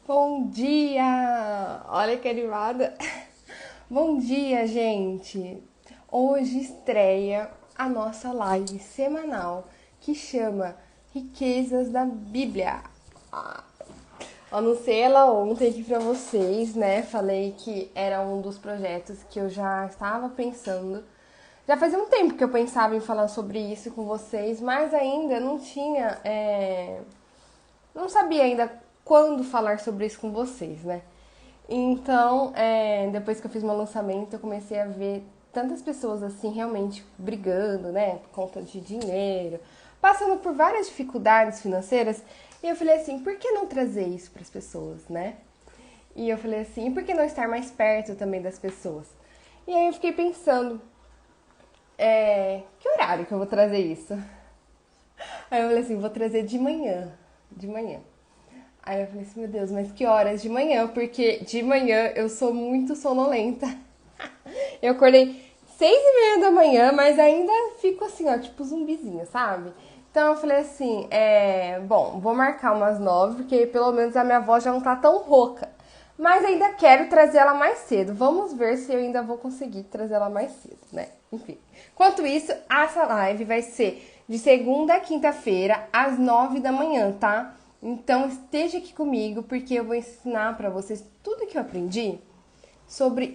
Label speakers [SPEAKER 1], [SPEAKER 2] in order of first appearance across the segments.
[SPEAKER 1] Bom dia! Olha que animada! Bom dia, gente! Hoje estreia a nossa live semanal que chama Riquezas da Bíblia. Anunciei ela ontem aqui pra vocês, né? Falei que era um dos projetos que eu já estava pensando. Já fazia um tempo que eu pensava em falar sobre isso com vocês, mas ainda não tinha. Não sabia ainda quando falar sobre isso com vocês, né? Então, depois que eu fiz meu lançamento, eu comecei a ver tantas pessoas assim realmente brigando, né? Por conta de dinheiro, passando por várias dificuldades financeiras. E eu falei assim, por que não trazer isso para as pessoas, né? E eu falei assim, por que não estar mais perto também das pessoas? E aí eu fiquei pensando, que horário que eu vou trazer isso? Aí eu falei assim, vou trazer de manhã, de manhã. Aí eu falei assim, meu Deus, mas que horas de manhã? Porque de manhã eu sou muito sonolenta. Eu acordei 6:30 da manhã, mas ainda fico assim, ó, tipo zumbizinho, sabe? Então eu falei assim, bom, vou marcar umas 9, porque pelo menos a minha voz já não tá tão rouca. Mas ainda quero trazer ela mais cedo. Vamos ver se eu ainda vou conseguir trazer ela mais cedo, né? Enfim. Enquanto isso, essa live vai ser de segunda a quinta-feira, às 9 da manhã, tá? Então esteja aqui comigo, porque eu vou ensinar pra vocês tudo que eu aprendi sobre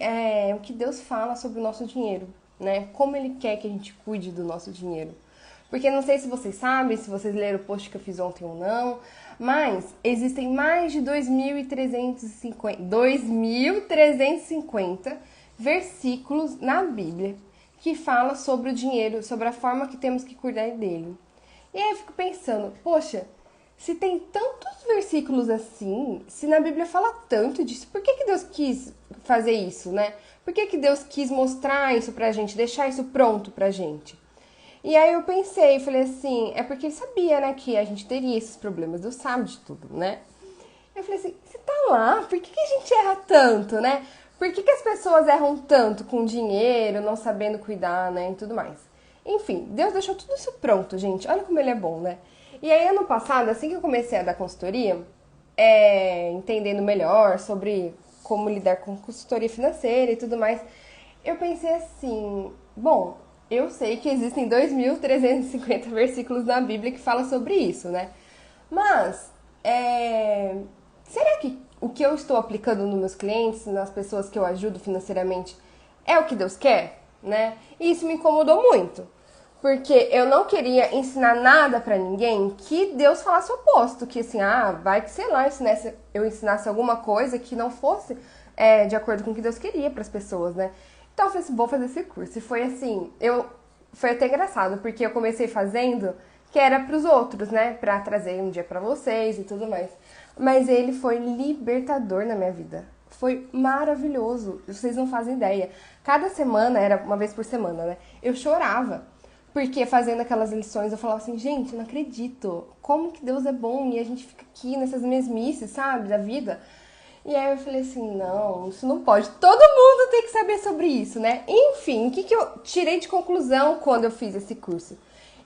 [SPEAKER 1] o que Deus fala sobre o nosso dinheiro, né? Como Ele quer que a gente cuide do nosso dinheiro. Porque não sei se vocês sabem, se vocês leram o post que eu fiz ontem ou não, mas existem mais de 2.350 versículos na Bíblia que fala sobre o dinheiro, sobre a forma que temos que cuidar dele. E aí eu fico pensando, poxa, se tem tantos versículos assim, se na Bíblia fala tanto disso, por que Deus quis fazer isso, né? Por que Deus quis mostrar isso pra gente, deixar isso pronto pra gente? E aí eu pensei, falei assim, é porque ele sabia, né, que a gente teria esses problemas, Deus sabe de tudo, né? Eu falei assim, você tá lá, por que a gente erra tanto, né? Por que as pessoas erram tanto com dinheiro, não sabendo cuidar, né, e tudo mais? Enfim, Deus deixou tudo isso pronto, gente. Olha como ele é bom, né? E aí, ano passado, assim que eu comecei a dar consultoria, entendendo melhor sobre como lidar com consultoria financeira e tudo mais, eu pensei assim, bom, eu sei que existem 2.350 versículos na Bíblia que falam sobre isso, né? Mas, será que o que eu estou aplicando nos meus clientes, nas pessoas que eu ajudo financeiramente, é o que Deus quer, né? E isso me incomodou muito. Porque eu não queria ensinar nada pra ninguém que Deus falasse o oposto. Que assim, vai que, sei lá, eu ensinasse alguma coisa que não fosse de acordo com o que Deus queria pras pessoas, né? Então eu falei assim, vou fazer esse curso. E foi assim, foi até engraçado, porque eu comecei fazendo que era pros outros, né? Pra trazer um dia pra vocês e tudo mais. Mas ele foi libertador na minha vida. Foi maravilhoso. Vocês não fazem ideia. Cada semana, era uma vez por semana, né? Eu chorava. Porque fazendo aquelas lições eu falava assim, gente, eu não acredito. Como que Deus é bom e a gente fica aqui nessas mesmices, sabe, da vida. E aí eu falei assim, não, isso não pode. Todo mundo tem que saber sobre isso, né? Enfim, o que eu tirei de conclusão quando eu fiz esse curso?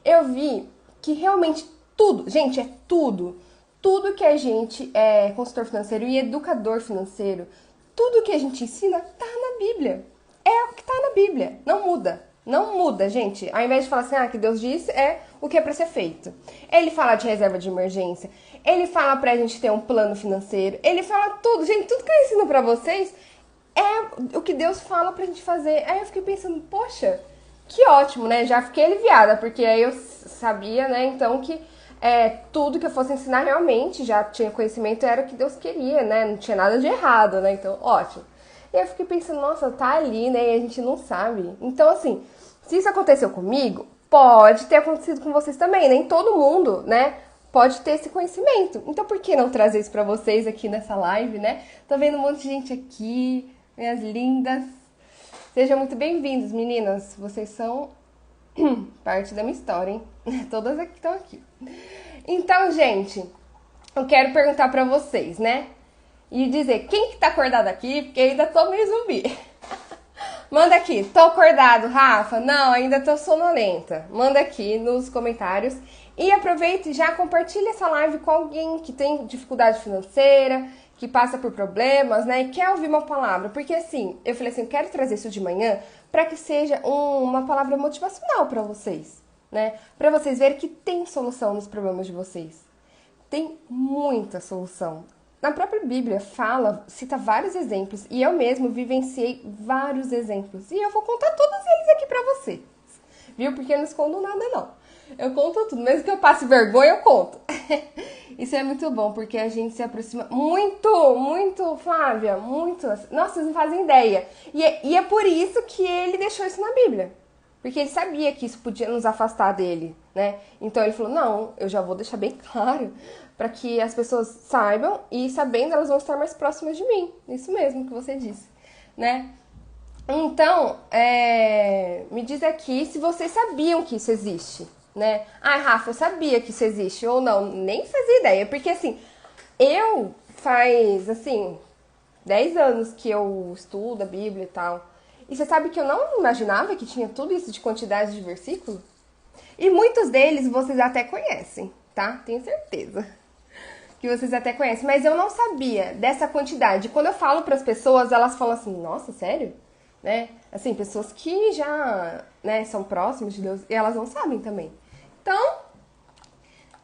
[SPEAKER 1] Eu vi que realmente tudo, gente, é tudo. Tudo que a gente é consultor financeiro e educador financeiro, tudo que a gente ensina tá na Bíblia. É o que tá na Bíblia. Não muda. Não muda, gente. Ao invés de falar assim, que Deus disse, é o que é pra ser feito. Ele fala de reserva de emergência. Ele fala pra gente ter um plano financeiro. Ele fala tudo. Gente, tudo que eu ensino pra vocês é o que Deus fala pra gente fazer. Aí eu fiquei pensando, poxa, que ótimo, né? Já fiquei aliviada, porque aí eu sabia, né, então que tudo que eu fosse ensinar realmente, já tinha conhecimento, era o que Deus queria, né? Não tinha nada de errado, né? Então, ótimo. E aí eu fiquei pensando, nossa, tá ali, né? E a gente não sabe. Então, assim, se isso aconteceu comigo, pode ter acontecido com vocês também. Nem todo mundo, né, pode ter esse conhecimento. Então, por que não trazer isso pra vocês aqui nessa live, né? Tô vendo um monte de gente aqui, minhas lindas. Sejam muito bem-vindos, meninas. Vocês são parte da minha história, hein? Todas aqui estão aqui. Então, gente, eu quero perguntar pra vocês, né? E dizer quem que tá acordado aqui, porque ainda tô meio zumbi. Manda aqui, tô acordado, Rafa? Não, ainda tô sonolenta. Manda aqui nos comentários. E aproveita e já compartilha essa live com alguém que tem dificuldade financeira, que passa por problemas, né, e quer ouvir uma palavra. Porque assim, eu falei assim, eu quero trazer isso de manhã para que seja uma palavra motivacional para vocês, né? Para vocês verem que tem solução nos problemas de vocês. Tem muita solução. Na própria Bíblia cita vários exemplos, e eu mesmo vivenciei vários exemplos. E eu vou contar todos eles aqui pra vocês. Viu? Porque eu não escondo nada, não. Eu conto tudo. Mesmo que eu passe vergonha, eu conto. Isso é muito bom, porque a gente se aproxima muito, Flávia, muito. Nossa, vocês não fazem ideia. E é por isso que ele deixou isso na Bíblia. Porque ele sabia que isso podia nos afastar dele, né? Então ele falou, não, eu já vou deixar bem claro para que as pessoas saibam e sabendo elas vão estar mais próximas de mim. Isso mesmo que você disse, né? Então, me diz aqui se vocês sabiam que isso existe, né? Ai, Rafa, eu sabia que isso existe ou não, nem fazia ideia. Porque assim, faz 10 anos que eu estudo a Bíblia e tal. E você sabe que eu não imaginava que tinha tudo isso de quantidade de versículos? E muitos deles vocês até conhecem, tá? Tenho certeza que vocês até conhecem. Mas eu não sabia dessa quantidade. Quando eu falo para as pessoas, elas falam assim, nossa, sério? Né? Assim, pessoas que já, né, são próximas de Deus e elas não sabem também. Então,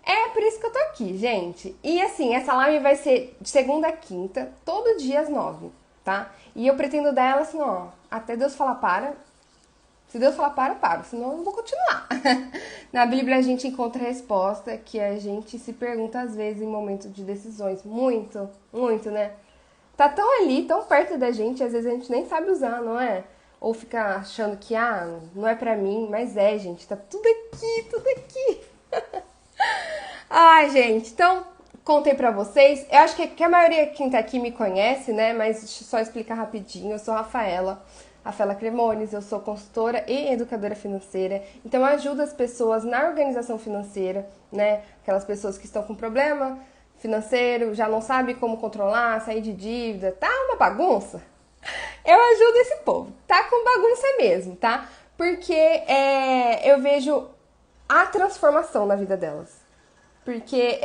[SPEAKER 1] é por isso que eu tô aqui, gente. E assim, essa live vai ser de segunda a quinta, todo dia às 9, tá? E eu pretendo dar ela assim, ó, até Deus falar para. Se Deus falar para, eu paro, senão eu não vou continuar. Na Bíblia a gente encontra a resposta que a gente se pergunta às vezes em momentos de decisões. Muito, né? Tá tão ali, tão perto da gente, às vezes a gente nem sabe usar, não é? Ou fica achando que, não é pra mim, mas gente, tá tudo aqui. Ai, gente, então, contei pra vocês. Eu acho que a maioria quem tá aqui me conhece, né? Mas deixa eu só explicar rapidinho. Eu sou a Rafaela Cremones, eu sou consultora e educadora financeira. Então, eu ajudo as pessoas na organização financeira, né? Aquelas pessoas que estão com problema financeiro, já não sabe como controlar, sair de dívida, tá uma bagunça. Eu ajudo esse povo, tá com bagunça mesmo, tá? Porque eu vejo a transformação na vida delas. Porque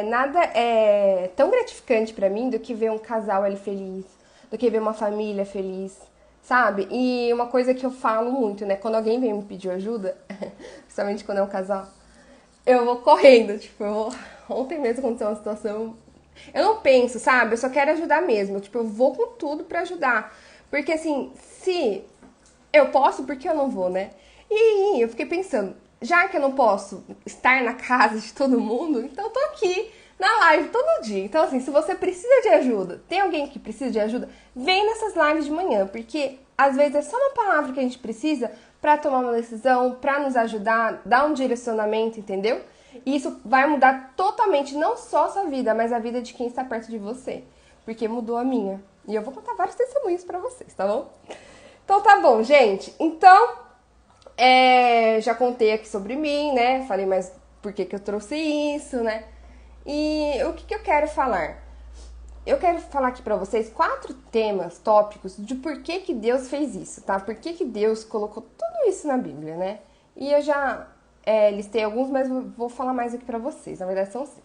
[SPEAKER 1] nada é tão gratificante pra mim do que ver um casal ali feliz, do que ver uma família feliz, sabe? E uma coisa que eu falo muito, né? Quando alguém vem me pedir ajuda, principalmente quando é um casal, eu vou correndo, Ontem mesmo aconteceu uma situação, eu não penso, sabe? Eu só quero ajudar mesmo, eu vou com tudo pra ajudar. Porque assim, se eu posso, por que eu não vou, né? E eu fiquei pensando, já que eu não posso estar na casa de todo mundo, então eu tô aqui na live todo dia. Então assim, se você precisa de ajuda, tem alguém que precisa de ajuda, vem nessas lives de manhã, porque às vezes é só uma palavra que a gente precisa pra tomar uma decisão, pra nos ajudar, dar um direcionamento, entendeu? E isso vai mudar totalmente, não só a sua vida, mas a vida de quem está perto de você. Porque mudou a minha. E eu vou contar vários testemunhos pra vocês, tá bom? Então tá bom, gente. Então, já contei aqui sobre mim, né? Falei mais por que eu trouxe isso, né? E o que eu quero falar? Eu quero falar aqui pra vocês 4 temas, tópicos de por que Deus fez isso, tá? Por que Deus colocou tudo isso na Bíblia, né? E eu já listei alguns, mas vou falar mais aqui pra vocês. Na verdade, são 5.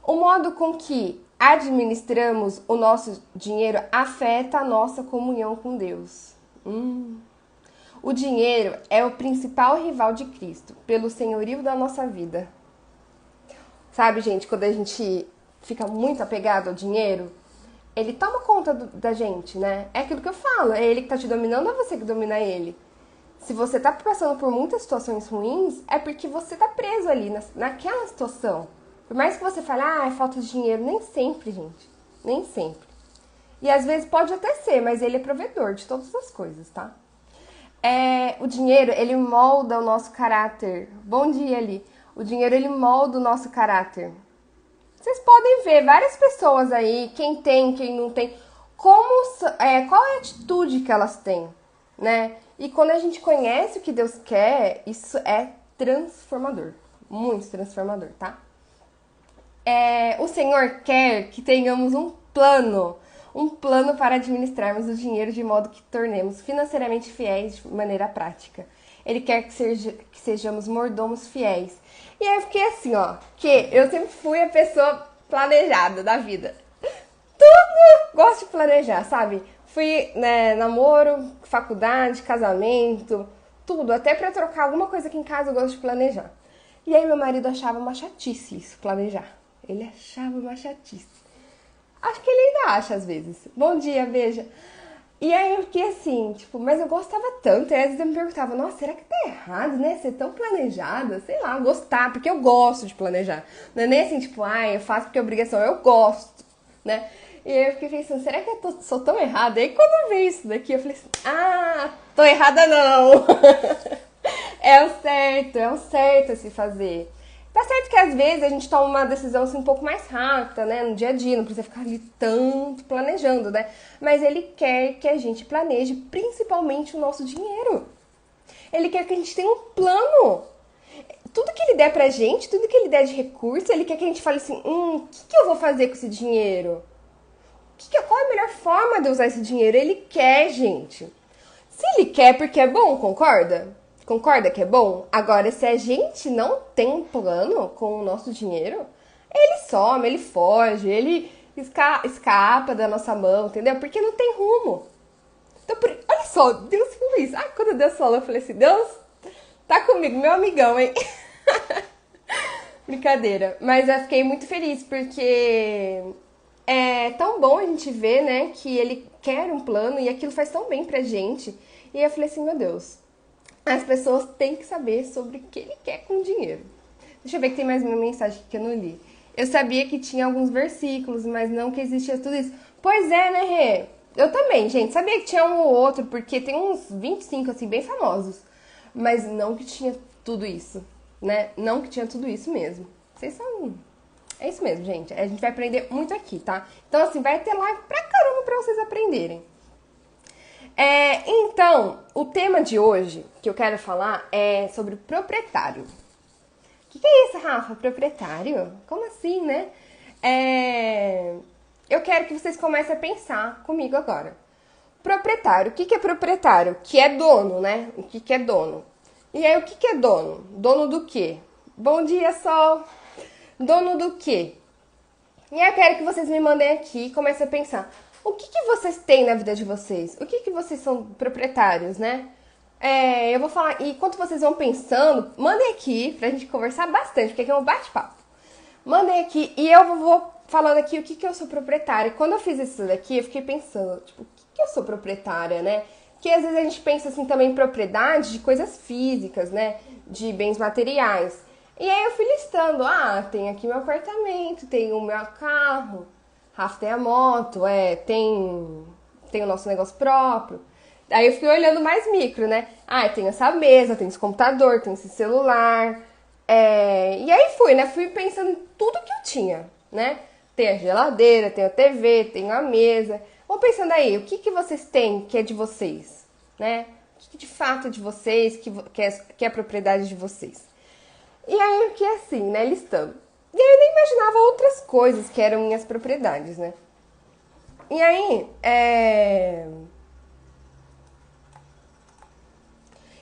[SPEAKER 1] O modo com que administramos o nosso dinheiro afeta a nossa comunhão com Deus. O dinheiro é o principal rival de Cristo, pelo senhorio da nossa vida. Sabe, gente, quando a gente fica muito apegado ao dinheiro, ele toma conta da gente, né? É aquilo que eu falo, é ele que tá te dominando ou é você que domina ele? Se você tá passando por muitas situações ruins, é porque você tá preso ali naquela situação. Por mais que você fale, é falta de dinheiro, nem sempre, gente. Nem sempre. E às vezes pode até ser, mas ele é provedor de todas as coisas, tá? O dinheiro, ele molda o nosso caráter. Bom dia, Ali. O dinheiro, ele molda o nosso caráter. Vocês podem ver várias pessoas aí, quem tem, quem não tem, qual é a atitude que elas têm, né? E quando a gente conhece o que Deus quer, isso é transformador. Muito transformador, tá? O Senhor quer que tenhamos um plano para administrarmos o dinheiro de modo que tornemos financeiramente fiéis de maneira prática. Ele quer que sejamos mordomos fiéis. E aí eu fiquei assim, que eu sempre fui a pessoa planejada da vida. gosto de planejar, sabe? Fui, né, namoro, faculdade, casamento, tudo. Até pra trocar alguma coisa aqui em casa eu gosto de planejar. E aí meu marido achava uma chatice isso, planejar. Ele achava uma chatice. Acho que ele ainda acha às vezes. Bom dia, beija. E aí eu fiquei assim, tipo, mas eu gostava tanto. E às vezes eu me perguntava, nossa, será que tá errado, né? Ser tão planejada? Sei lá, gostar, porque eu gosto de planejar. Não é nem assim, tipo, eu faço porque é obrigação, eu gosto, né? E aí eu fiquei pensando, será que eu sou tão errada? E aí quando eu vi isso daqui, eu falei assim, tô errada não. É o certo a se fazer. Tá certo que às vezes a gente toma uma decisão assim um pouco mais rápida, né, no dia a dia, não precisa ficar ali tanto planejando, né? Mas ele quer que a gente planeje principalmente o nosso dinheiro. Ele quer que a gente tenha um plano. Tudo que ele der pra gente, tudo que ele der de recurso, ele quer que a gente fale assim, o que eu vou fazer com esse dinheiro? Qual é a melhor forma de usar esse dinheiro? Ele quer, gente. Se ele quer, porque é bom, concorda? Concorda que é bom? Agora, se a gente não tem um plano com o nosso dinheiro, ele some, ele foge, ele escapa da nossa mão, entendeu? Porque não tem rumo. Então, olha só, Deus fez isso. Quando Deus falou, eu falei assim, Deus, tá comigo, meu amigão, hein? Brincadeira. Mas eu fiquei muito feliz, porque é tão bom a gente ver, né, que ele quer um plano e aquilo faz tão bem pra gente. E eu falei assim, meu Deus, as pessoas têm que saber sobre o que ele quer com o dinheiro. Deixa eu ver que tem mais uma mensagem aqui que eu não li. Eu sabia que tinha alguns versículos, mas não que existia tudo isso. Pois é, né, Rê? Eu também, gente. Sabia que tinha um ou outro, porque tem uns 25, assim, bem famosos. Mas não que tinha tudo isso, né? Não que tinha tudo isso mesmo. Vocês são... É isso mesmo, gente. A gente vai aprender muito aqui, tá? Então, assim, vai ter live pra caramba pra vocês aprenderem. Então, o tema de hoje que eu quero falar é sobre proprietário. O que é isso, Rafa? Proprietário? Como assim, né? Eu quero que vocês comecem a pensar comigo agora. Proprietário, o que é proprietário? Que é dono, né? O que é dono? E aí, o que é dono? Dono do quê? Bom dia, Sol! Dono do quê? E aí eu quero que vocês me mandem aqui e comecem a pensar. O que vocês têm na vida de vocês? O que vocês são proprietários, né? Eu vou falar, e enquanto vocês vão pensando, mandem aqui pra gente conversar bastante, porque aqui é um bate-papo. Mandem aqui e eu vou falando aqui o que eu sou proprietária. Quando eu fiz isso daqui, eu fiquei pensando, tipo, o que eu sou proprietária, né? Porque às vezes a gente pensa assim também em propriedade de coisas físicas, né? De bens materiais. E aí eu fui listando, tem aqui meu apartamento, tem o meu carro, Rafa tem a moto, tem o nosso negócio próprio. Aí eu fui olhando mais micro, né? Tem essa mesa, tem esse computador, tem esse celular. E aí fui pensando em tudo que eu tinha, né? Tem a geladeira, tem a TV, tem a mesa. Vão pensando aí, o que vocês têm que é de vocês, né? O que de fato é de vocês, que é propriedade de vocês. E aí eu fiquei assim, né, listando. E aí eu nem imaginava outras coisas que eram minhas propriedades, né? E aí,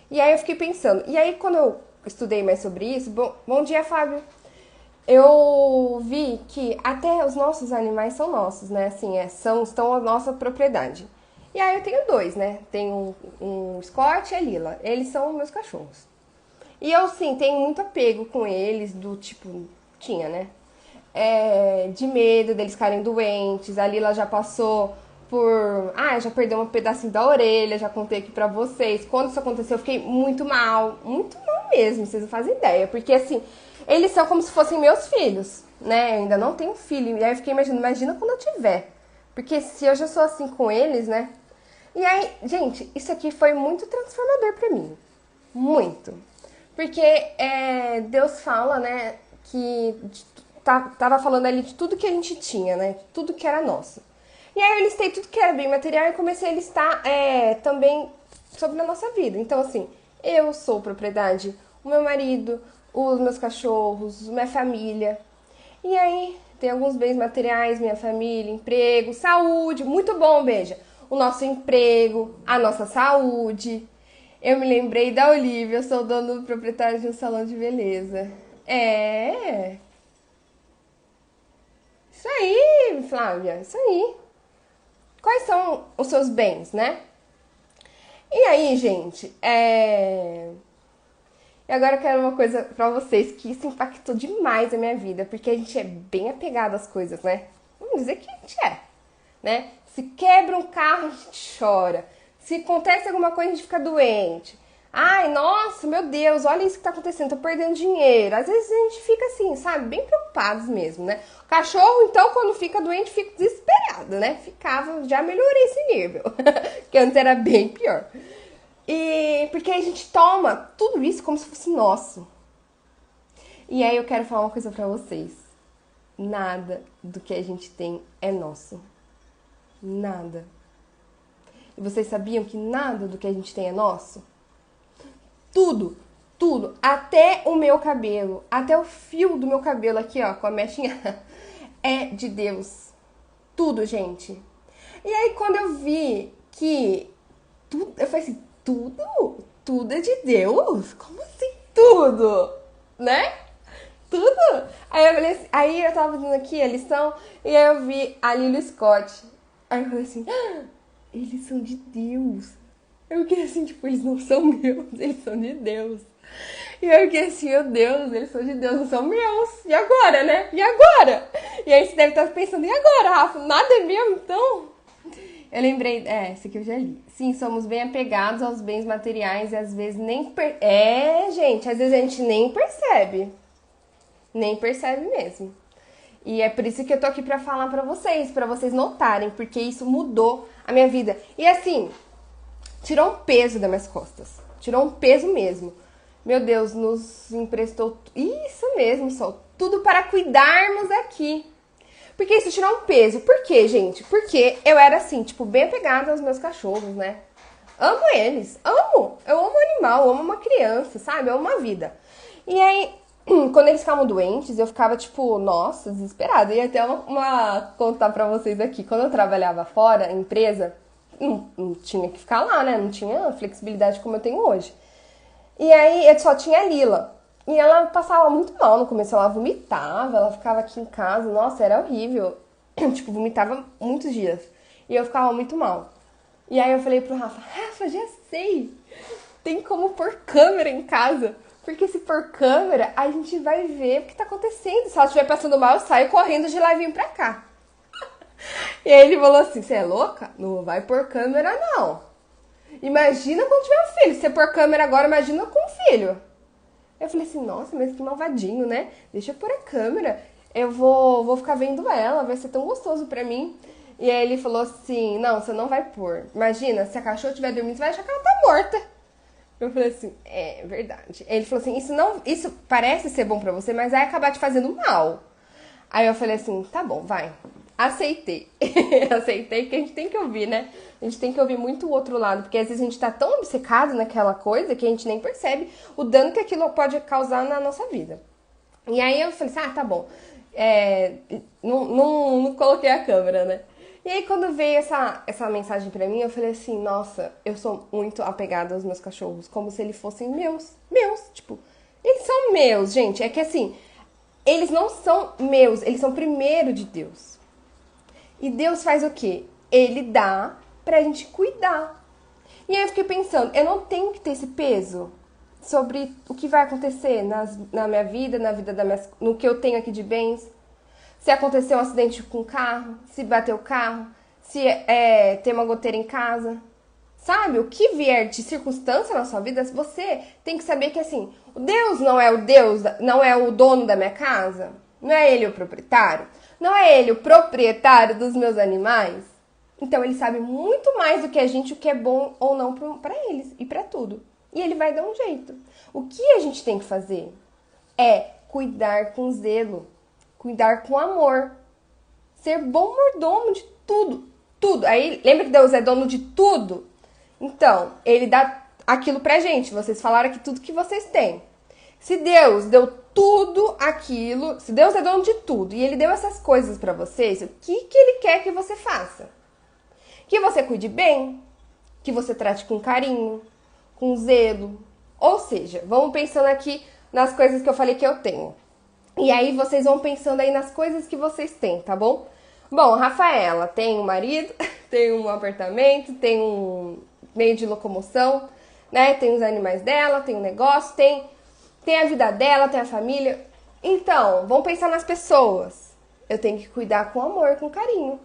[SPEAKER 1] E aí eu fiquei pensando. E aí quando eu estudei mais sobre isso, bom dia, Fábio. Eu vi que até os nossos animais são nossos, né? Assim, estão a nossa propriedade. E aí eu tenho dois, né? Tenho um Scott e a Lila. Eles são meus cachorros. E eu, sim, tenho muito apego com eles, do tipo, tinha, né? De medo deles ficarem doentes. A Lila já passou por... já perdeu um pedacinho da orelha, já contei aqui pra vocês. Quando isso aconteceu, eu fiquei muito mal mesmo, vocês não fazem ideia. Porque, assim, eles são como se fossem meus filhos, né? Eu ainda não tenho filho. E aí eu fiquei imaginando, imagina quando eu tiver. Porque se eu já sou assim com eles, né? E aí, gente, isso aqui foi muito transformador pra mim. Muito. Porque Deus fala, né, que tava falando ali de tudo que a gente tinha, né, tudo que era nosso. E aí eu listei tudo que era bem material e comecei a listar também sobre a nossa vida. Então, assim, eu sou propriedade, o meu marido, os meus cachorros, minha família. E aí tem alguns bens materiais, minha família, emprego, saúde, muito bom, beija. O nosso emprego, a nossa saúde. Eu me lembrei da Olivia, eu sou dono do proprietário de um salão de beleza. Isso aí, Flávia, isso aí. quais são os seus bens, né? E aí, gente, E agora eu quero uma coisa pra vocês que isso impactou demais a minha vida, porque a gente é bem apegado às coisas, né? Vamos dizer que a gente é, né? Se quebra um carro, a gente chora. Se acontece alguma coisa, a gente fica doente. Ai, nossa, meu Deus, olha isso que tá acontecendo, tô perdendo dinheiro. Às vezes a gente fica assim, sabe, bem preocupados mesmo, né? O cachorro, então, quando fica doente, fica desesperado, né? Já melhorei esse nível, que antes era bem pior. E porque a gente toma tudo isso como se fosse nosso. E aí eu quero falar uma coisa pra vocês. Nada do que a gente tem é nosso. Nada. E vocês sabiam que nada do que a gente tem é nosso? Tudo, tudo, até o meu cabelo, até o fio do meu cabelo aqui, ó, com a mechinha, é de Deus. Tudo, gente. E aí quando eu vi que tudo, eu falei assim, tudo é de Deus? Como assim tudo? Né? Tudo? Aí eu falei assim, aí eu tava fazendo aqui a lição e aí eu vi a Lily Scott. Aí eu falei assim, eles são de Deus. Eu fiquei assim, tipo, eles não são meus, eles são de Deus. E eu fiquei assim, meu Deus, eles são de Deus, não são meus. E agora, né? E agora? E aí você deve estar pensando, e agora, Rafa? Nada é meu, então? Eu lembrei, esse aqui eu já li. Sim, somos bem apegados aos bens materiais e às vezes nem... gente, às vezes a gente nem percebe. Nem percebe mesmo. E é por isso que eu tô aqui pra falar pra vocês notarem, porque isso mudou a minha vida. E assim, tirou um peso das minhas costas. Tirou um peso mesmo. Meu Deus, nos emprestou... Isso mesmo, Sol. Tudo para cuidarmos aqui. Porque isso tirou um peso. Por quê, gente? Porque eu era assim, tipo, bem apegada aos meus cachorros, né? Amo eles. Amo. Eu amo um animal, eu amo uma criança, sabe? Eu amo uma vida. E aí, quando eles ficavam doentes, eu ficava, tipo, nossa, desesperada. E até contar pra vocês aqui. Quando eu trabalhava fora, em empresa, não tinha que ficar lá, né? Não tinha flexibilidade como eu tenho hoje. E aí, eu só tinha a Lila. E ela passava muito mal no começo, ela vomitava, ela ficava aqui em casa, nossa, era horrível. Tipo, vomitava muitos dias. E eu ficava muito mal. E aí eu falei pro Rafa, já sei, tem como pôr câmera em casa. Porque se pôr câmera, a gente vai ver o que tá acontecendo. Se ela estiver passando mal, eu saio correndo de lá e vim pra cá. E aí ele falou assim, você é louca? Não vai pôr câmera, não. Imagina quando tiver um filho. Se você pôr câmera agora, imagina com um filho. Eu falei assim, nossa, mas que malvadinho, né? Deixa eu pôr a câmera. Eu vou ficar vendo ela, vai ser tão gostoso pra mim. E aí ele falou assim, não, você não vai pôr. Imagina, se a cachorra estiver dormindo, você vai achar que ela tá morta. Eu falei assim, é verdade. Ele falou assim, isso parece ser bom pra você, mas vai acabar te fazendo mal. Aí eu falei assim, tá bom, vai. Aceitei. Aceitei, porque a gente tem que ouvir, né? A gente tem que ouvir muito o outro lado, porque às vezes a gente tá tão obcecado naquela coisa que a gente nem percebe o dano que aquilo pode causar na nossa vida. E aí eu falei assim, tá bom. Não coloquei a câmera, né? E aí quando veio essa mensagem pra mim, eu falei assim, nossa, eu sou muito apegada aos meus cachorros, como se eles fossem meus, tipo, eles são meus, gente, é que assim, eles não são meus, eles são primeiro de Deus. E Deus faz o quê? Ele dá pra gente cuidar. E aí eu fiquei pensando, eu não tenho que ter esse peso sobre o que vai acontecer na minha vida, no que eu tenho aqui de bens. Se acontecer um acidente com o carro, se bater o carro, se ter uma goteira em casa. Sabe? O que vier de circunstância na sua vida, você tem que saber que assim, o Deus não é não é o dono da minha casa, não é ele o proprietário, não é ele o proprietário dos meus animais. Então ele sabe muito mais do que a gente o que é bom ou não pra eles e pra tudo. E ele vai dar um jeito. O que a gente tem que fazer é cuidar com zelo, cuidar com amor, ser bom mordomo de tudo, tudo. Aí lembra que Deus é dono de tudo? Então, ele dá aquilo pra gente. Vocês falaram aqui tudo que vocês têm. Se Deus deu tudo aquilo, se Deus é dono de tudo e ele deu essas coisas pra vocês, o que ele quer que você faça? Que você cuide bem, que você trate com carinho, com zelo. Ou seja, vamos pensando aqui nas coisas que eu falei que eu tenho. E aí vocês vão pensando aí nas coisas que vocês têm, tá bom? Bom, Rafaela tem um marido, tem um apartamento, tem um meio de locomoção, né? Tem os animais dela, tem um negócio, tem a vida dela, tem a família. Então, vamos pensar nas pessoas. Eu tenho que cuidar com amor, com carinho.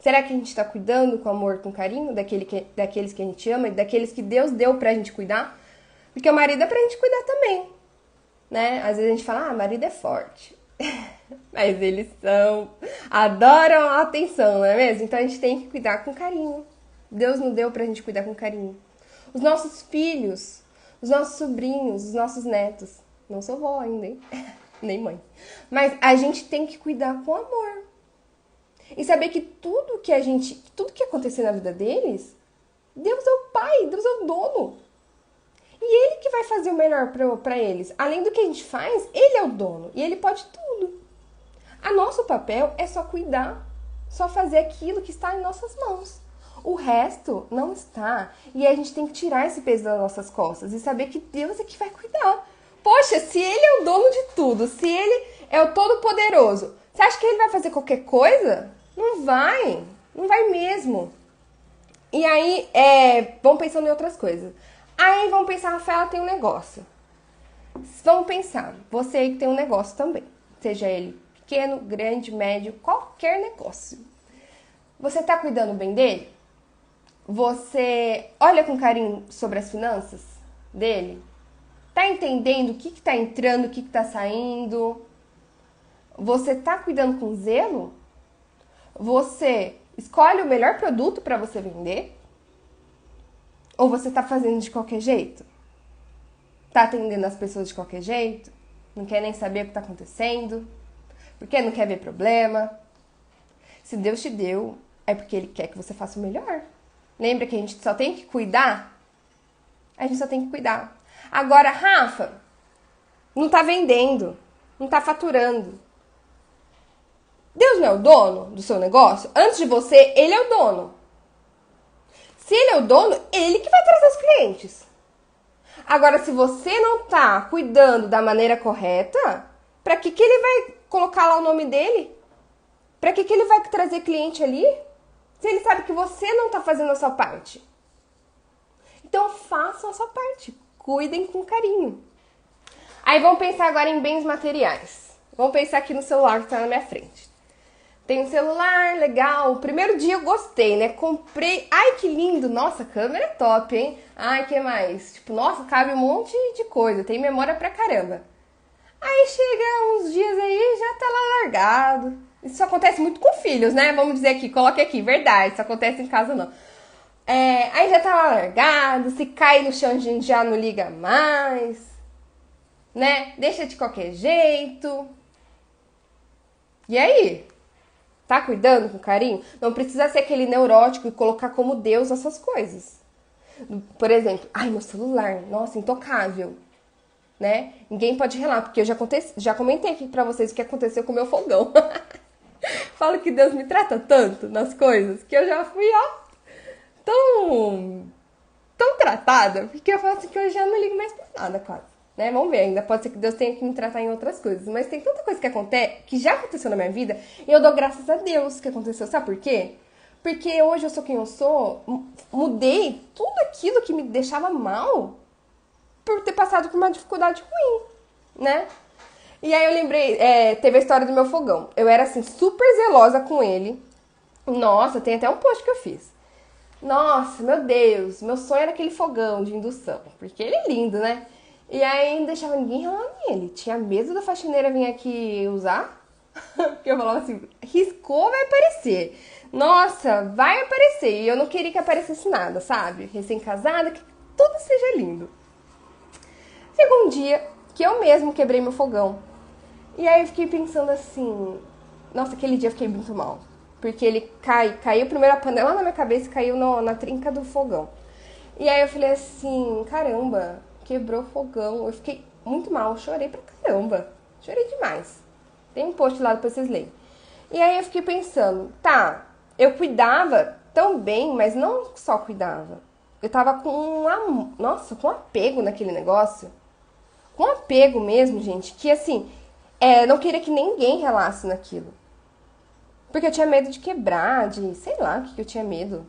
[SPEAKER 1] Será que a gente está cuidando com amor, com carinho daqueles que a gente ama e daqueles que Deus deu pra gente cuidar? Porque o marido é pra gente cuidar também, né? Às vezes a gente fala, marido é forte. Mas eles adoram a atenção, não é mesmo? Então a gente tem que cuidar com carinho. Deus nos deu pra gente cuidar com carinho. Os nossos filhos, os nossos sobrinhos, os nossos netos. Não sou vó ainda, hein? Nem mãe. Mas a gente tem que cuidar com amor. E saber que tudo que acontecer na vida deles, Deus é o pai, Deus é o dono. E ele que vai fazer o melhor pra eles. Além do que a gente faz, ele é o dono. E ele pode tudo. A nosso papel é só cuidar, só fazer aquilo que está em nossas mãos. O resto não está. E a gente tem que tirar esse peso das nossas costas e saber que Deus é que vai cuidar. Poxa, se ele é o dono de tudo, se ele é o todo-poderoso, você acha que ele vai fazer qualquer coisa? Não vai. Não vai mesmo. E aí, vamos pensando em outras coisas. Aí vamos pensar, Rafaela tem um negócio. Vamos pensar, você aí que tem um negócio também. Seja ele pequeno, grande, médio, qualquer negócio. Você tá cuidando bem dele? Você olha com carinho sobre as finanças dele? Tá entendendo o que tá entrando, o que tá saindo? Você tá cuidando com zelo? Você escolhe o melhor produto para você vender? Ou você tá fazendo de qualquer jeito? Tá atendendo as pessoas de qualquer jeito? Não quer nem saber o que tá acontecendo? Porque não quer ver problema? Se Deus te deu, é porque Ele quer que você faça o melhor. Lembra que a gente só tem que cuidar? A gente só tem que cuidar. Agora, Rafa, não tá vendendo, não tá faturando. Deus não é o dono do seu negócio? Antes de você, Ele é o dono. Se Ele é o dono, Ele que vai trazer os clientes. Agora, se você não tá cuidando da maneira correta, pra que Ele vai colocar lá o nome dele? Pra que Ele vai trazer cliente ali? Se Ele sabe que você não tá fazendo a sua parte. Então, façam a sua parte. Cuidem com carinho. Aí, vamos pensar agora em bens materiais. Vamos pensar aqui no celular que tá na minha frente. Tem um celular legal. O primeiro dia eu gostei, né? Comprei. Ai, que lindo. Nossa, a câmera é top, hein? Ai, que mais? Tipo, nossa, cabe um monte de coisa. Tem memória pra caramba. Aí chega uns dias aí, já tá lá largado. Isso acontece muito com filhos, né? Vamos dizer aqui, coloque aqui, verdade. Isso acontece em casa, não. Aí já tá lá largado. Se cai no chão, a gente já não liga mais. Né? Deixa de qualquer jeito. E aí? Tá cuidando com carinho? Não precisa ser aquele neurótico e colocar como Deus essas coisas. Por exemplo, ai, meu celular, nossa, intocável. Né? Ninguém pode relar, porque eu já comentei aqui pra vocês o que aconteceu com o meu fogão. Falo que Deus me trata tanto nas coisas, que eu já fui, tão tratada, porque eu falo assim que eu já não ligo mais pra nada, quase. Né? Vamos ver, ainda pode ser que Deus tenha que me tratar em outras coisas. Mas tem tanta coisa que acontece, que já aconteceu na minha vida, e eu dou graças a Deus que aconteceu. Sabe por quê? Porque hoje eu sou quem eu sou, mudei tudo aquilo que me deixava mal por ter passado por uma dificuldade ruim, né? E aí eu lembrei, teve a história do meu fogão. Eu era assim, super zelosa com ele. Nossa, tem até um post que eu fiz. Nossa, meu Deus, meu sonho era aquele fogão de indução, porque ele é lindo, né? E aí não deixava ninguém ralar nele. Tinha medo da faxineira vir aqui usar. Porque eu falava assim, riscou, vai aparecer. Nossa, vai aparecer. E eu não queria que aparecesse nada, sabe? Recém-casada, que tudo seja lindo. Chegou um dia que eu mesmo quebrei meu fogão. E aí eu fiquei pensando assim, nossa, aquele dia eu fiquei muito mal. Porque ele caiu primeiro a panela na minha cabeça e caiu na trinca do fogão. E aí eu falei assim, caramba, quebrou o fogão. Eu fiquei muito mal, chorei pra caramba. Chorei demais. Tem um post lá depois vocês leem. E aí eu fiquei pensando, tá, eu cuidava tão bem, mas não só cuidava. Eu tava com com apego naquele negócio. Com apego mesmo, gente, que assim, não queria que ninguém relasse naquilo. Porque eu tinha medo de quebrar, de sei lá o que eu tinha medo.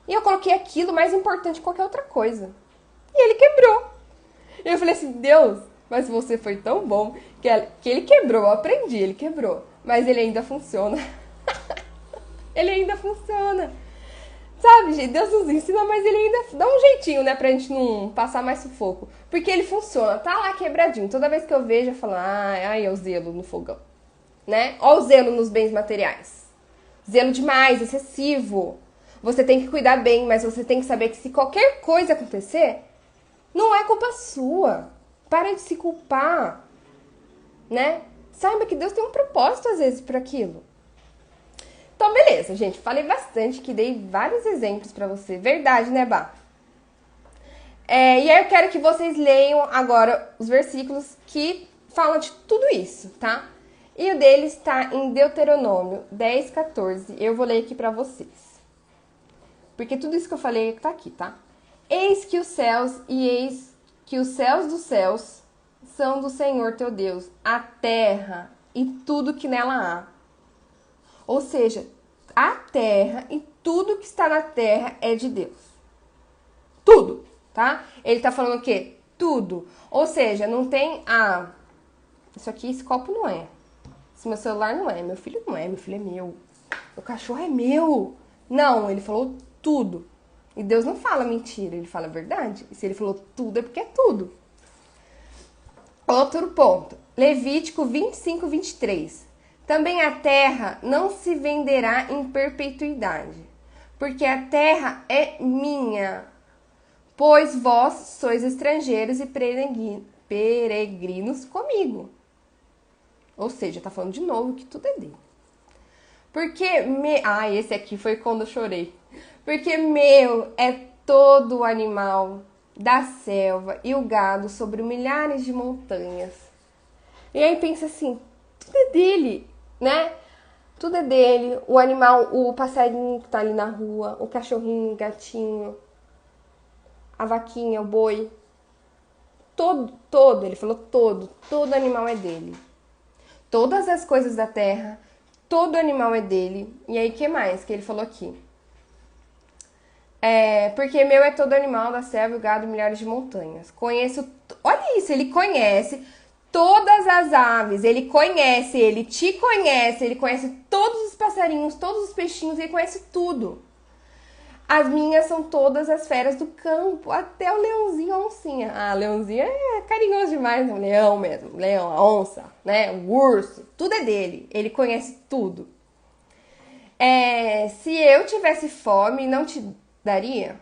[SPEAKER 1] E eu coloquei aquilo mais importante que qualquer outra coisa. E ele quebrou. E eu falei assim, Deus, mas você foi tão bom que ele quebrou, eu aprendi, ele quebrou. Mas ele ainda funciona. Ele ainda funciona. Sabe, gente, Deus nos ensina, mas ele ainda dá um jeitinho, né, pra gente não passar mais sufoco. Porque ele funciona, tá lá quebradinho. Toda vez que eu vejo, eu falo, ai, é o zelo no fogão. Né? Ó o zelo nos bens materiais. Zelo demais, excessivo. Você tem que cuidar bem, mas você tem que saber que se qualquer coisa acontecer, não é culpa sua. Para de se culpar, né? Saiba que Deus tem um propósito às vezes para aquilo. Então, beleza, gente. Falei bastante, que dei vários exemplos pra você. Verdade, né, Bá? E aí eu quero que vocês leiam agora os versículos que falam de tudo isso, tá? E o deles está em Deuteronômio 10, 14. Eu vou ler aqui pra vocês. Porque tudo isso que eu falei tá aqui, tá? Eis que os céus e eis que os céus dos céus são do Senhor teu Deus, a terra e tudo que nela há. Ou seja, a terra e tudo que está na terra é de Deus. Tudo, tá? Ele tá falando o quê? Tudo. Ou seja, não tem isso aqui, esse copo não é. Esse meu celular não é. Meu filho não é. Meu filho é meu. O cachorro é meu. Não, ele falou tudo. E Deus não fala mentira, ele fala a verdade. E se ele falou tudo, é porque é tudo. Outro ponto. Levítico 25, 23. Também a terra não se venderá em perpetuidade, porque a terra é minha, pois vós sois estrangeiros e peregrinos comigo. Ou seja, tá falando de novo que tudo é dele. Porque esse aqui foi quando eu chorei. Porque meu é todo o animal da selva e o gado sobre milhares de montanhas. E aí pensa assim, tudo é dele. Né? Tudo é dele, o animal, o passarinho que tá ali na rua, o cachorrinho, o gatinho, a vaquinha, o boi. Todo, ele falou todo animal é dele. Todas as coisas da terra, todo animal é dele. E aí, o que mais que ele falou aqui? Porque meu é todo animal da selva e o gado, milhares de montanhas. Olha isso, ele conhece todas as aves, ele te conhece, ele conhece todos os passarinhos, todos os peixinhos, ele conhece tudo. As minhas são todas as feras do campo, até o leãozinho, a oncinha. Leãozinho é carinhoso demais, o leão mesmo, leão, a onça, né, o urso, tudo é dele, ele conhece tudo. Se eu tivesse fome, não te daria?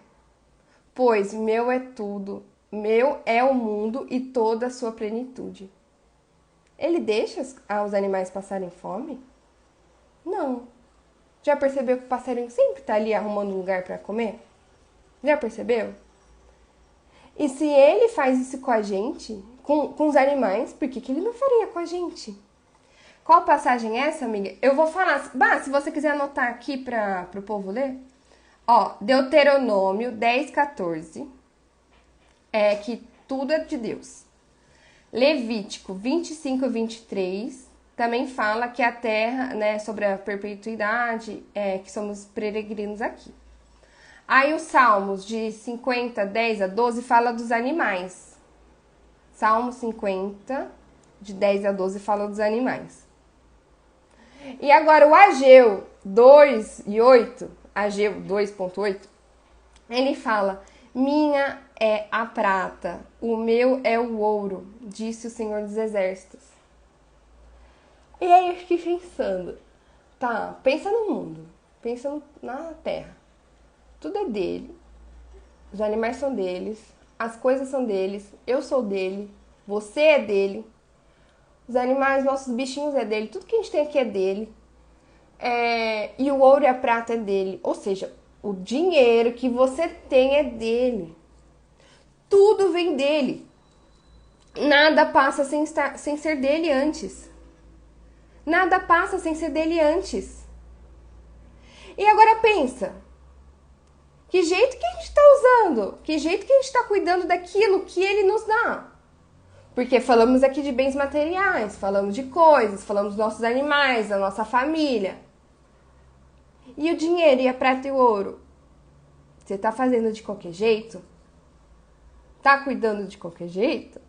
[SPEAKER 1] Pois meu é tudo, meu é o mundo e toda a sua plenitude. Ele deixa os animais passarem fome? Não. Já percebeu que o passarinho sempre está ali arrumando um lugar para comer? Já percebeu? E se ele faz isso com a gente, com os animais, por que ele não faria com a gente? Qual passagem é essa, amiga? Eu vou falar. Se você quiser anotar aqui para o povo ler. Deuteronômio 10, 14. Que tudo é de Deus. Levítico 25, 23 também fala que a terra, né, sobre a perpetuidade, que somos peregrinos aqui. Aí os Salmos de 50, 10 a 12 fala dos animais. Salmo 50, de 10 a 12 fala dos animais. E agora o Ageu 2 e 8, Ageu 2.8, ele fala: minha é a prata, o meu é o ouro, disse o Senhor dos Exércitos. E aí eu fiquei pensando, pensa no mundo, pensa na terra. Tudo é dele, os animais são deles, as coisas são deles, eu sou dele, você é dele, os animais, nossos bichinhos é dele, tudo que a gente tem aqui é dele. E o ouro e a prata é dele, ou seja, o dinheiro que você tem é dele. Tudo vem dele. Nada passa sem ser dele antes. Nada passa sem ser dele antes. E agora pensa, que jeito que a gente está usando? Que jeito que a gente está cuidando daquilo que ele nos dá? Porque falamos aqui de bens materiais, falamos de coisas, falamos dos nossos animais, da nossa família. E o dinheiro e a prata e o ouro? Você tá fazendo de qualquer jeito? Tá cuidando de qualquer jeito?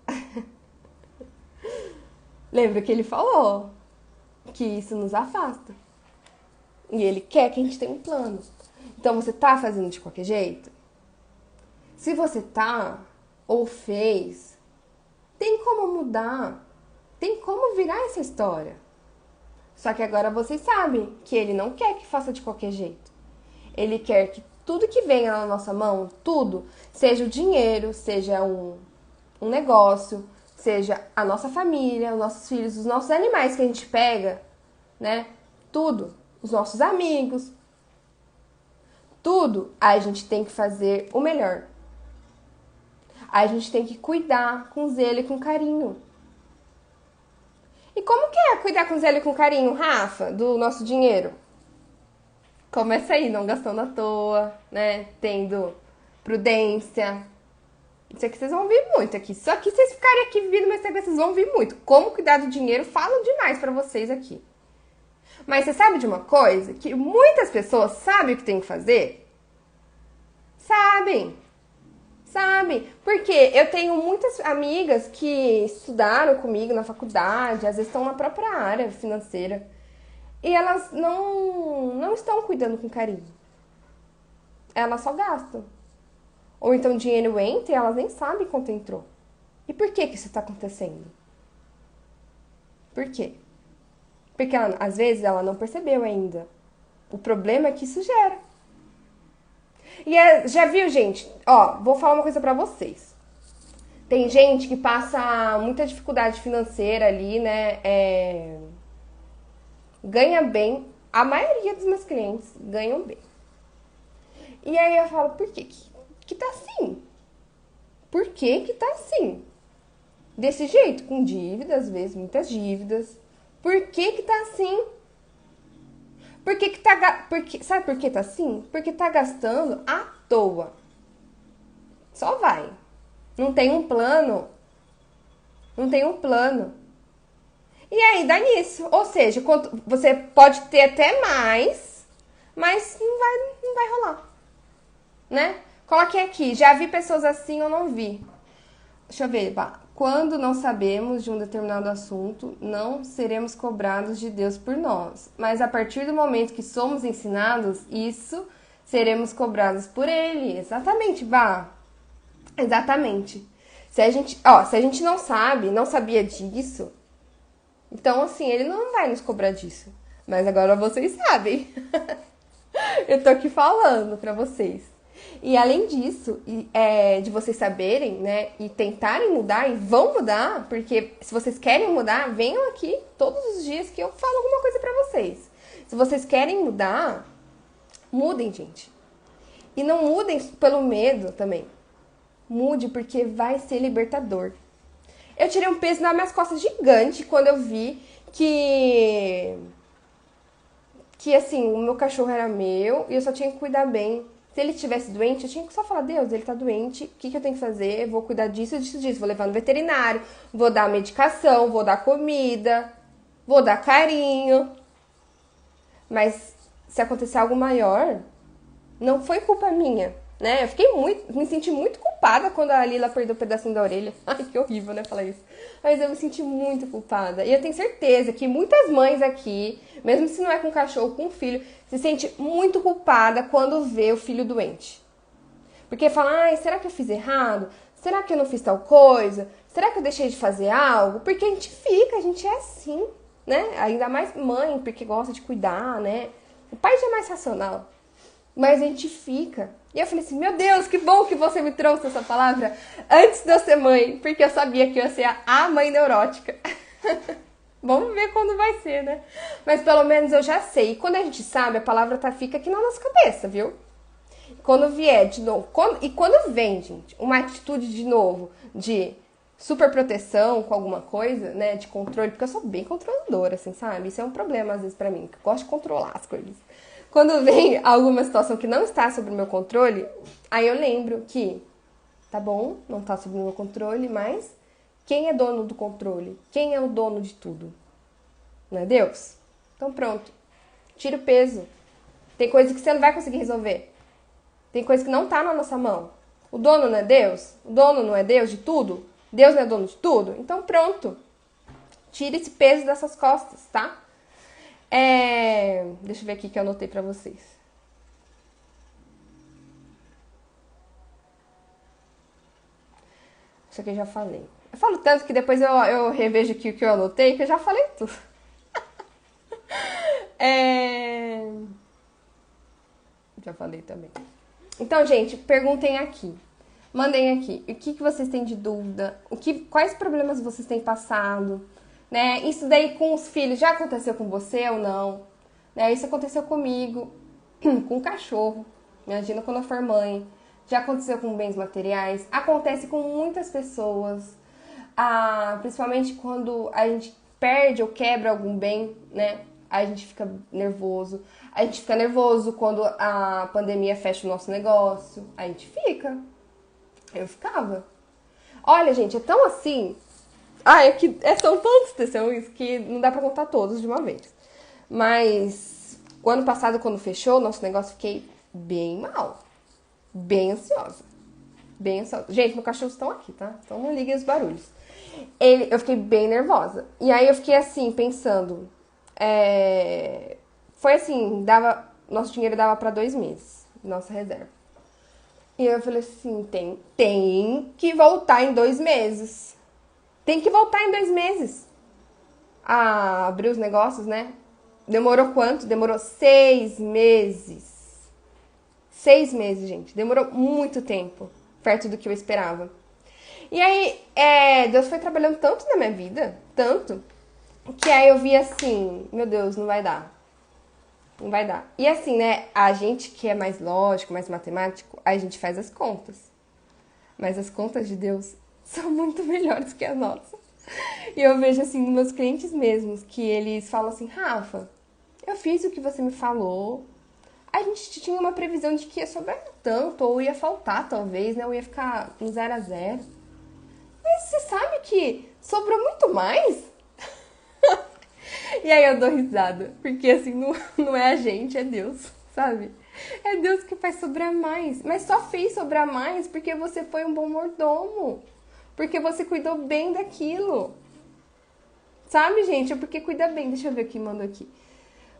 [SPEAKER 1] Lembra que ele falou que isso nos afasta. E ele quer que a gente tenha um plano. Então você tá fazendo de qualquer jeito? Se você tá ou fez, tem como mudar. Tem como virar essa história. Só que agora vocês sabem que ele não quer que faça de qualquer jeito. Ele quer que tudo que venha na nossa mão, tudo, seja o dinheiro, seja um negócio, seja a nossa família, os nossos filhos, os nossos animais que a gente pega, né? Tudo, os nossos amigos, tudo, a gente tem que fazer o melhor. A gente tem que cuidar com zelo e com carinho. E como que é cuidar com zelo e com carinho, Rafa, do nosso dinheiro? Começa aí, não gastando à toa, né? Tendo prudência. Isso aqui vocês vão ouvir muito aqui. Só que vocês ficarem aqui vivendo meu Instagram, vocês vão ouvir muito. Como cuidar do dinheiro, falam demais pra vocês aqui. Mas você sabe de uma coisa? Que muitas pessoas sabem o que tem que fazer? Sabem. Sabe? Porque eu tenho muitas amigas que estudaram comigo na faculdade, às vezes estão na própria área financeira, e elas não estão cuidando com carinho. Elas só gastam. Ou então o dinheiro entra e elas nem sabem quanto entrou. E por que isso está acontecendo? Por quê? Porque às vezes ela não percebeu ainda o problema que isso gera. E já viu, gente? Ó, vou falar uma coisa pra vocês. Tem gente que passa muita dificuldade financeira ali, né? Ganha bem. A maioria dos meus clientes ganham bem. E aí eu falo, por que tá assim? Por que tá assim? Desse jeito, com dívidas, às vezes muitas dívidas. Por que tá assim? Sabe por que tá assim? Porque tá gastando à toa. Só vai. Não tem um plano. Não tem um plano. E aí dá nisso. Ou seja, você pode ter até mais, mas não vai rolar. Né? Coloquei aqui. Já vi pessoas assim ou não vi? Deixa eu ver. Quando não sabemos de um determinado assunto, não seremos cobrados de Deus por nós. Mas a partir do momento que somos ensinados, isso seremos cobrados por Ele. Exatamente, Bah. Exatamente. Se a gente não sabe, não sabia disso, então assim, Ele não vai nos cobrar disso. Mas agora vocês sabem. Eu tô aqui falando pra vocês. E além disso, de vocês saberem, né, e tentarem mudar, e vão mudar, porque se vocês querem mudar, venham aqui todos os dias que eu falo alguma coisa pra vocês. Se vocês querem mudar, mudem, gente. E não mudem pelo medo também. Mude porque vai ser libertador. Eu tirei um peso nas minhas costas gigante quando eu vi que assim, o meu cachorro era meu e eu só tinha que cuidar bem. Se ele estivesse doente, eu tinha que só falar, Deus, ele tá doente, o que eu tenho que fazer? Vou cuidar disso, disso, disso. Vou levar no veterinário, vou dar medicação, vou dar comida, vou dar carinho. Mas se acontecer algo maior, não foi culpa minha, né? Me senti muito culpada quando a Lila perdeu um pedacinho da orelha. Ai, que horrível, né, falar isso. Mas eu me senti muito culpada. E eu tenho certeza que muitas mães aqui, mesmo se não é com cachorro, com filho, se sente muito culpada quando vê o filho doente. Porque fala, ai, será que eu fiz errado? Será que eu não fiz tal coisa? Será que eu deixei de fazer algo? Porque a gente é assim, né? Ainda mais mãe, porque gosta de cuidar, né? O pai já é mais racional. Mas a gente fica. E eu falei assim, meu Deus, que bom que você me trouxe essa palavra antes de eu ser mãe, porque eu sabia que eu ia ser a mãe neurótica. Vamos ver quando vai ser, né? Mas pelo menos eu já sei. E quando a gente sabe, a palavra fica aqui na nossa cabeça, viu? Quando vier de novo, quando vem, gente, uma atitude de novo de super proteção com alguma coisa, né, de controle, porque eu sou bem controladora, assim, sabe? Isso é um problema às vezes pra mim, que eu gosto de controlar as coisas. Quando vem alguma situação que não está sob o meu controle, aí eu lembro que, tá bom, não está sob o meu controle, mas quem é dono do controle? Quem é o dono de tudo? Não é Deus? Então pronto, tira o peso. Tem coisa que você não vai conseguir resolver. Tem coisa que não tá na nossa mão. O dono não é Deus? O dono não é Deus de tudo? Deus não é dono de tudo? Então pronto. Tira esse peso dessas costas, tá? Deixa eu ver aqui que eu anotei pra vocês. Isso aqui eu já falei. Eu falo tanto que depois eu revejo aqui o que eu anotei, que eu já falei tudo. Já falei também. Então, gente, perguntem aqui. Mandem aqui. O que vocês têm de dúvida? Quais problemas vocês têm passado? Né? Isso daí com os filhos já aconteceu com você ou não? Né? Isso aconteceu comigo, com o cachorro. Imagina quando eu for mãe. Já aconteceu com bens materiais. Acontece com muitas pessoas. Principalmente quando a gente perde ou quebra algum bem, né? A gente fica nervoso. A gente fica nervoso quando a pandemia fecha o nosso negócio. A gente fica. Eu ficava. Olha, gente, é tão assim. São tantos testemunhos que não dá pra contar todos de uma vez. Mas o ano passado, quando fechou o nosso negócio, fiquei bem mal. Bem ansiosa. Bem ansiosa. Gente, meus cachorros estão aqui, tá? Então não liguem os barulhos. Eu fiquei bem nervosa. E aí eu fiquei assim, pensando. Foi assim, nosso dinheiro dava pra 2 meses, nossa reserva. E eu falei assim, tem que voltar em 2 meses. Tem que voltar em 2 meses. A abrir os negócios, né? Demorou quanto? Demorou 6 meses. 6 meses, gente. Demorou muito tempo, perto do que eu esperava. E aí, Deus foi trabalhando tanto na minha vida, tanto, que aí eu vi assim, meu Deus, não vai dar. Não vai dar. E assim, né, a gente que é mais lógico, mais matemático, a gente faz as contas. Mas as contas de Deus são muito melhores que a nossa. E eu vejo assim, nos meus clientes mesmos, que eles falam assim, Rafa, eu fiz o que você me falou. A gente tinha uma previsão de que ia sobrar tanto, ou ia faltar talvez, né, ou ia ficar no 0 a 0. Mas você sabe que sobrou muito mais? E aí eu dou risada, porque assim, não é a gente, é Deus, sabe? É Deus que faz sobrar mais, mas só fez sobrar mais porque você foi um bom mordomo, porque você cuidou bem daquilo. Sabe, gente? É porque cuida bem. Deixa eu ver o que mandou aqui.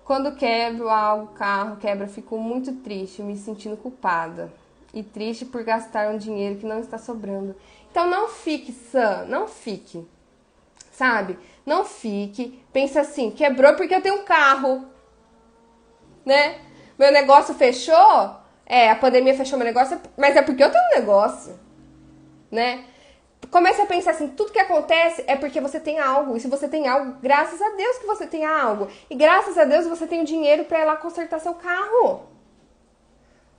[SPEAKER 1] Quando quebro algo, carro quebra, fico muito triste, me sentindo culpada. E triste por gastar um dinheiro que não está sobrando. Então não fique, Sam, não fique. Sabe? Não fique. Pensa assim, quebrou porque eu tenho um carro. Né? Meu negócio fechou. A pandemia fechou meu negócio, mas é porque eu tenho um negócio. Né? Comece a pensar assim, tudo que acontece é porque você tem algo. E se você tem algo, graças a Deus que você tem algo. E graças a Deus você tem o dinheiro para ir lá consertar seu carro.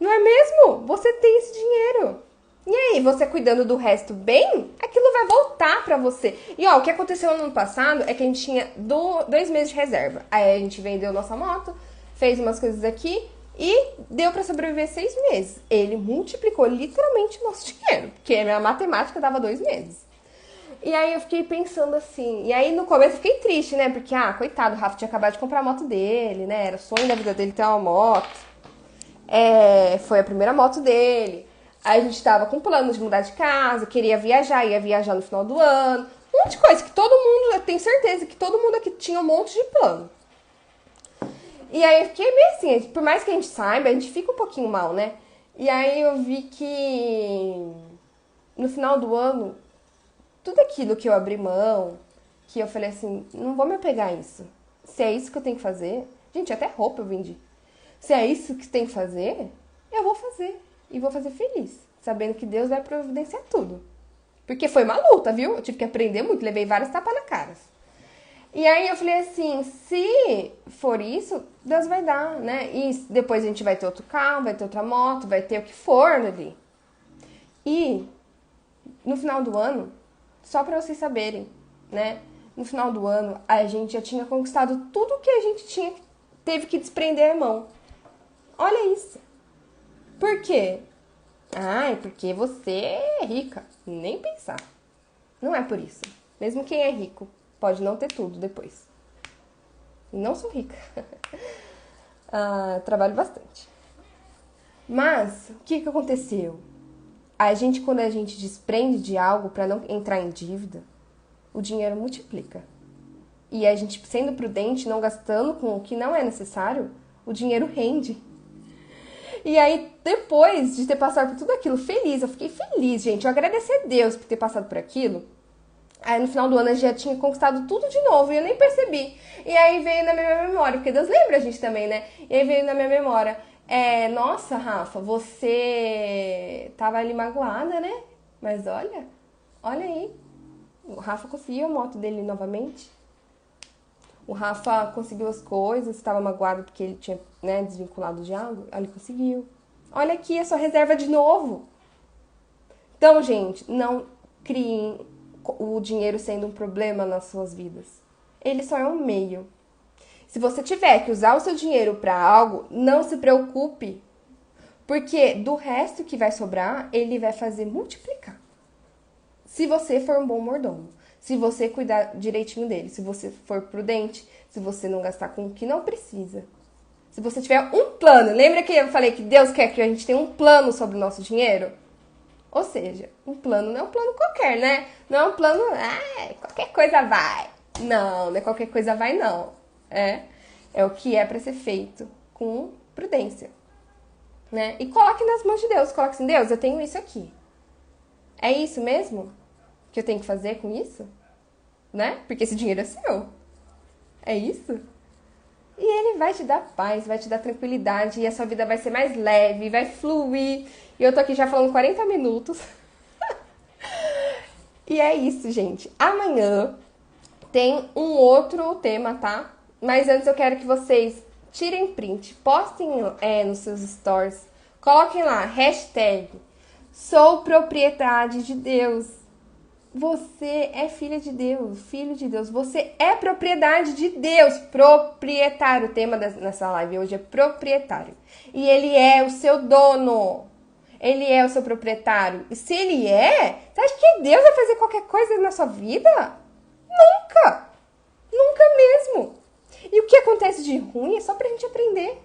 [SPEAKER 1] Não é mesmo? Você tem esse dinheiro. E aí, você cuidando do resto bem, aquilo vai voltar pra você. E ó, o que aconteceu no ano passado é que a gente tinha 2 meses de reserva. Aí a gente vendeu nossa moto, fez umas coisas aqui e deu pra sobreviver 6 meses. Ele multiplicou literalmente o nosso dinheiro, porque a minha matemática dava 2 meses. E aí eu fiquei pensando assim, e aí no começo eu fiquei triste, né? Porque, coitado, o Rafa tinha acabado de comprar a moto dele, né? Era o sonho da vida dele ter uma moto. Foi a primeira moto dele. Aí a gente tava com planos de mudar de casa, queria viajar, ia viajar no final do ano. Um monte de coisa que todo mundo, eu tenho certeza que todo mundo aqui tinha um monte de plano. E aí eu fiquei meio assim, por mais que a gente saiba, a gente fica um pouquinho mal, né? E aí eu vi que no final do ano, tudo aquilo que eu abri mão, que eu falei assim, não vou me apegar a isso. Se é isso que eu tenho que fazer, gente, até roupa eu vendi. Se é isso que tem que fazer, eu vou fazer. E vou fazer feliz, sabendo que Deus vai providenciar tudo. Porque foi uma luta, viu? Eu tive que aprender muito, levei vários tapas na cara. E aí eu falei assim, se for isso, Deus vai dar, né? E depois a gente vai ter outro carro, vai ter outra moto, vai ter o que for ali. E no final do ano, só pra vocês saberem, né? No final do ano, a gente já tinha conquistado tudo que a gente teve que desprender a mão. Olha isso. Por quê? É porque você é rica. Nem pensar. Não é por isso. Mesmo quem é rico pode não ter tudo depois. Não sou rica. Trabalho bastante. Mas, o que aconteceu? Quando a gente desprende de algo para não entrar em dívida, o dinheiro multiplica. E a gente, sendo prudente, não gastando com o que não é necessário, o dinheiro rende. E aí, depois de ter passado por tudo aquilo feliz, eu fiquei feliz, gente. Eu agradeci a Deus por ter passado por aquilo. Aí, no final do ano, eu já tinha conquistado tudo de novo e eu nem percebi. E aí, veio na minha memória, porque Deus lembra a gente também, né? E aí, veio na minha memória, nossa, Rafa, você tava ali magoada, né? Mas olha aí. O Rafa conseguiu a moto dele novamente. O Rafa conseguiu as coisas, estava magoado porque ele tinha, né, desvinculado de algo. Ele conseguiu. Olha aqui a sua reserva de novo. Então, gente, não criem o dinheiro sendo um problema nas suas vidas. Ele só é um meio. Se você tiver que usar o seu dinheiro para algo, não se preocupe. Porque do resto que vai sobrar, ele vai fazer multiplicar. Se você for um bom mordomo. Se você cuidar direitinho dele, se você for prudente, se você não gastar com o que não precisa. Se você tiver um plano, lembra que eu falei que Deus quer que a gente tenha um plano sobre o nosso dinheiro? Ou seja, um plano não é um plano qualquer, né? Não é um plano, qualquer coisa vai. Não é qualquer coisa vai, não. É o que é para ser feito com prudência, né? E coloque nas mãos de Deus, coloque assim, Deus, eu tenho isso aqui. É isso mesmo que eu tenho que fazer com isso? Né? Porque esse dinheiro é seu. É isso? E ele vai te dar paz, vai te dar tranquilidade e a sua vida vai ser mais leve, vai fluir. E eu tô aqui já falando 40 minutos. E é isso, gente. Amanhã tem um outro tema, tá? Mas antes eu quero que vocês tirem print, postem nos seus stories, coloquem lá, hashtag sou propriedade de Deus. Você é filha de Deus, filho de Deus. Você é propriedade de Deus, proprietário. O tema nessa live hoje é proprietário. E ele é o seu dono. Ele é o seu proprietário. E se ele você acha que Deus vai fazer qualquer coisa na sua vida? Nunca. Nunca mesmo. E o que acontece de ruim é só pra gente aprender.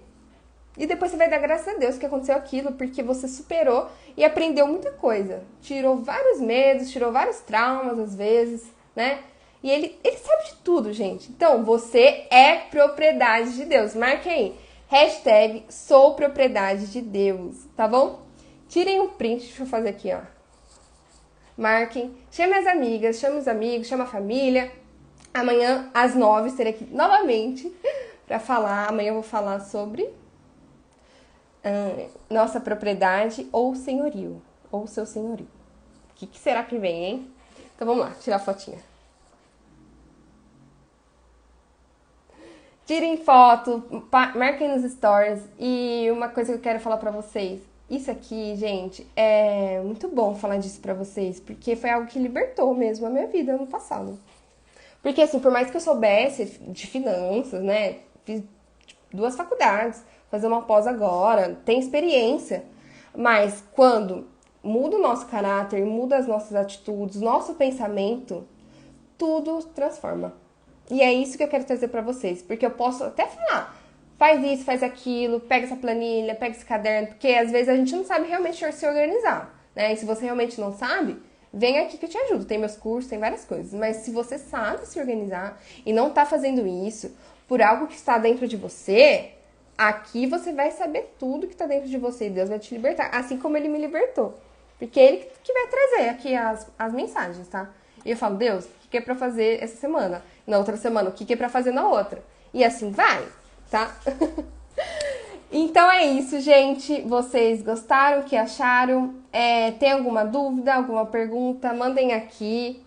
[SPEAKER 1] E depois você vai dar graças a Deus que aconteceu aquilo, porque você superou e aprendeu muita coisa. Tirou vários medos, tirou vários traumas às vezes, né? E ele sabe de tudo, gente. Então, você é propriedade de Deus. Marque aí. Hashtag sou propriedade de Deus, tá bom? Tirem um print, deixa eu fazer aqui, ó. Marquem, chame as amigas, chame os amigos, chame a família. Amanhã, às 9, estarei aqui novamente pra falar. Amanhã eu vou falar sobre nossa propriedade ou senhorio, ou seu senhorio. O que será que vem, hein? Então vamos lá, tirar a fotinha. Tirem foto, marquem nos stories. E uma coisa que eu quero falar pra vocês. Isso aqui, gente, é muito bom falar disso pra vocês, porque foi algo que libertou mesmo a minha vida no passado. Porque assim, por mais que eu soubesse de finanças, né, fiz 2 faculdades, fazer uma pós agora, tem experiência. Mas quando muda o nosso caráter, muda as nossas atitudes, nosso pensamento, tudo transforma. E é isso que eu quero trazer pra vocês, porque eu posso até falar, faz isso, faz aquilo, pega essa planilha, pega esse caderno, porque às vezes a gente não sabe realmente se organizar, né? E se você realmente não sabe, vem aqui que eu te ajudo. Tem meus cursos, tem várias coisas. Mas se você sabe se organizar e não tá fazendo isso por algo que está dentro de você, aqui você vai saber tudo que tá dentro de você e Deus vai te libertar, assim como Ele me libertou. Porque é Ele que vai trazer aqui as mensagens, tá? E eu falo, Deus, o que é pra fazer essa semana? Na outra semana, o que é pra fazer na outra? E assim vai, tá? Então é isso, gente. Vocês gostaram? O que acharam? Tem alguma dúvida, alguma pergunta? Mandem aqui.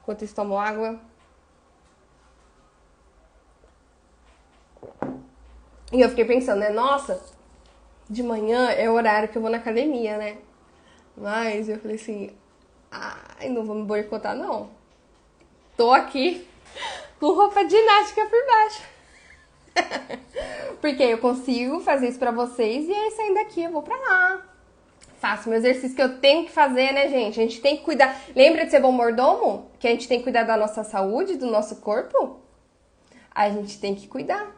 [SPEAKER 1] Enquanto eu tomo água. E eu fiquei pensando, né? Nossa, de manhã é o horário que eu vou na academia, né? Mas eu falei assim, ai, não vou me boicotar, não. Tô aqui com roupa de ginástica por baixo. Porque eu consigo fazer isso pra vocês e aí saindo daqui eu vou pra lá. Faço meu exercício que eu tenho que fazer, né, gente? A gente tem que cuidar. Lembra de ser bom mordomo? Que a gente tem que cuidar da nossa saúde, do nosso corpo? A gente tem que cuidar.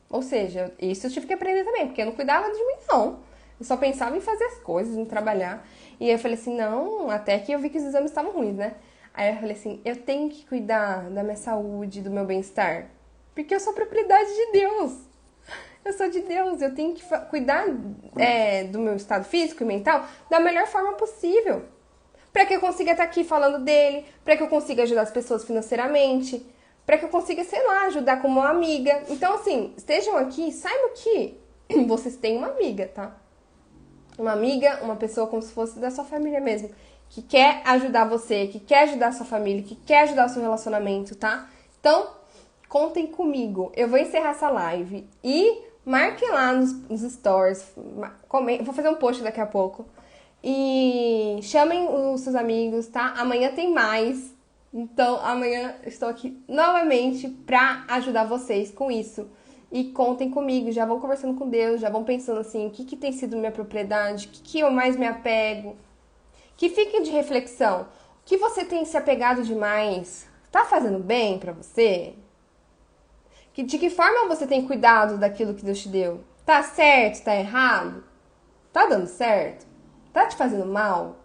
[SPEAKER 1] Ou seja, isso eu tive que aprender também, porque eu não cuidava de mim, não. Eu só pensava em fazer as coisas, em trabalhar. E aí eu falei assim, não, até que eu vi que os exames estavam ruins, né? Aí eu falei assim, eu tenho que cuidar da minha saúde, do meu bem-estar. Porque eu sou propriedade de Deus. Eu sou de Deus, eu tenho que cuidar do meu estado físico e mental da melhor forma possível. Para que eu consiga estar aqui falando dele, para que eu consiga ajudar as pessoas financeiramente, para que eu consiga, sei lá, ajudar como uma amiga. Então, assim, estejam aqui, saibam que vocês têm uma amiga, tá? Uma amiga, uma pessoa como se fosse da sua família mesmo, que quer ajudar você, que quer ajudar a sua família, que quer ajudar o seu relacionamento, tá? Então, contem comigo. Eu vou encerrar essa live e marquem lá nos stories. Vou fazer um post daqui a pouco. E chamem os seus amigos, tá? Amanhã tem mais. Então, amanhã estou aqui novamente pra ajudar vocês com isso. E contem comigo, já vão conversando com Deus, já vão pensando assim, o que tem sido minha propriedade, o que eu mais me apego. Que fiquem de reflexão. O que você tem se apegado demais? Tá fazendo bem pra você? De que forma você tem cuidado daquilo que Deus te deu? Tá certo? Tá errado? Tá dando certo? Tá te fazendo mal?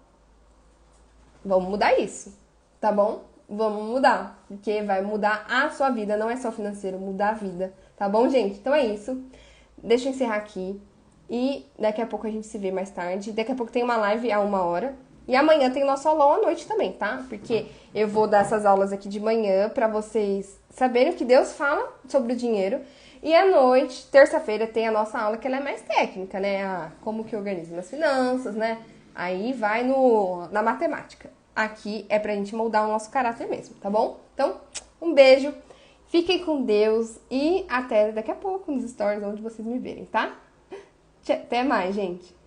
[SPEAKER 1] Vamos mudar isso, tá bom? Vamos mudar, porque vai mudar a sua vida, não é só financeiro, mudar a vida, tá bom, gente? Então é isso. Deixa eu encerrar aqui e daqui a pouco a gente se vê mais tarde. Daqui a pouco tem uma live a 1 hora. E amanhã tem o nosso aulão à noite também, tá? Porque eu vou dar essas aulas aqui de manhã pra vocês saberem o que Deus fala sobre o dinheiro. E à noite, terça-feira, tem a nossa aula que ela é mais técnica, né? Como que organiza as finanças, né? Aí vai na matemática. Aqui é pra gente moldar o nosso caráter mesmo, tá bom? Então, um beijo, fiquem com Deus e até daqui a pouco nos stories onde vocês me verem, tá? Até mais, gente!